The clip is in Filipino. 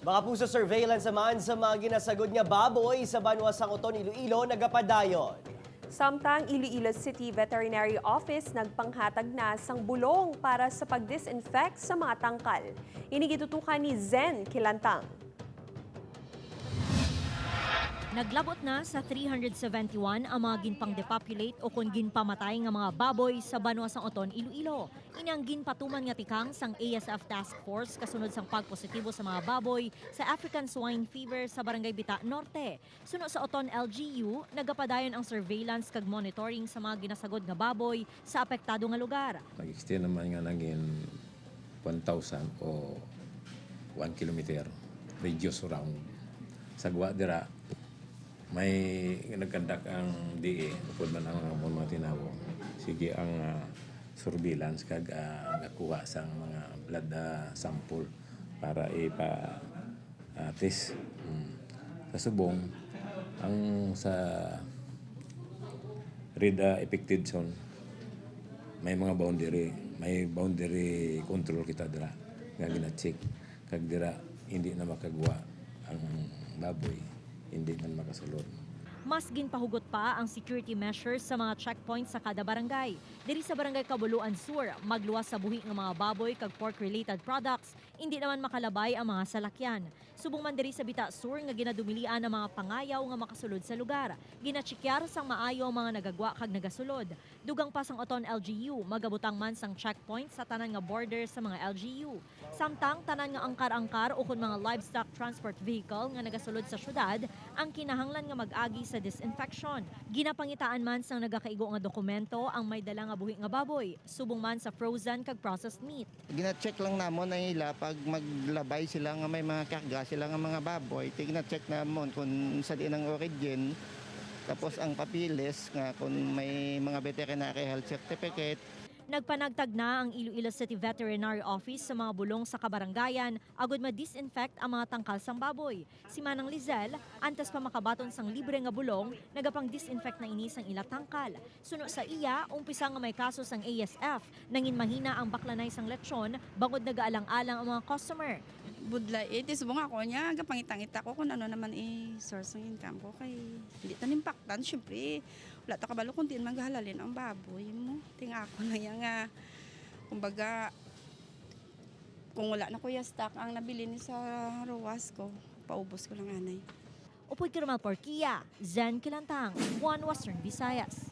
Mga puso surveillance naman sa mga ginasagod nga baboy sa Banwa Sangoton, Iloilo, nagapadayon. Samtang Iloilo City Veterinary Office nagpanghatag na sang bulong para sa pag-disinfect sa mga tangkal. Inigitutukan ni Zen Kilantang. Naglabot na sa 371 ang mga ginpang-depopulate o kung ginpamatay nga mga baboy sa Banwa Sangoton, Iloilo. Inyang ginpatuman nga tikang sang ASF Task Force kasunod sang pagpositibo sa mga baboy sa African Swine Fever sa Barangay Bita Norte. Sunod sa Oton LGU, nagapadayon ang surveillance kag monitoring sa mga ginasagod nga baboy sa apektado nga lugar. Nag-extend naman nga naging 1,000 o 1 kilometer radius around. Sagwa dira, may nagkandak ang DE, upod man ang mga tinawo. Sige ang surveillance kag nakuha sa mga blood sample para ipa-test. Sa subong, ang sa red affected zone, may mga boundary control kita dira nga gina-check. Kag dira hindi na makagawa ang baboy, hindi man makasulod. Mas ginpahugot pa ang security measures sa mga checkpoints sa kada barangay. Diri sa Barangay Kabuluan Sur, magluwas sa buhi ng mga baboy kag pork-related products, hindi naman makalabay ang mga salakyan. Subong man diri sa Bita Sur nga ginadumilian ang mga pangayaw nga makasulod sa lugar. Ginachikyar sang maayo ang mga nagagwa kag nagasulod. Dugang pa sang Oton LGU, magabutang man sang checkpoint sa tanan nga border sa mga LGU. Samtang tanan nga angkar-angkar o kun mga livestock transport vehicle nga nagasulod sa syudad, ang kinahanglan nga mag-agi sa disinfection. Ginapangitaan man sang nagakaigo nga dokumento ang may dala nga buhi nga baboy, subong man sa frozen kag processed meat. Gina-check lang namon na nila pag maglabay sila nga may mga karga sila nga mga baboy. Tigna-check namon kung sa di ng origin. Tapos ang papilis nga kung may mga veterinary health certificate. Nagpanagtag na ang Iloilo City Veterinary Office sa mga bulong sa kabarangayan agud ma-disinfect ang mga tangkal sang baboy. Si Manang Lizel, antes pa makabaton sang libre nga bulong, nagapang-disinfect na ini sang ila tangkal. Suno sa iya, umpisa nga may kaso sang ASF, nangin mahina ang baklanay sang lechon, bangod nagaalang-alang ang mga customer. Budla subong ako niya, gapangitang-ita ko kung ano naman source ng income ko kay hindi ta nimpaktan, syempre wala ta kabalo kung di man gahalalin ang baboy mo. Tinga ako na yan nga, kumbaga, kung wala na kuya stock ang nabili ni sa rowas ko, paubos ko lang anay. Upod Karamal Porkia, Zen Kilantang, One Western Visayas.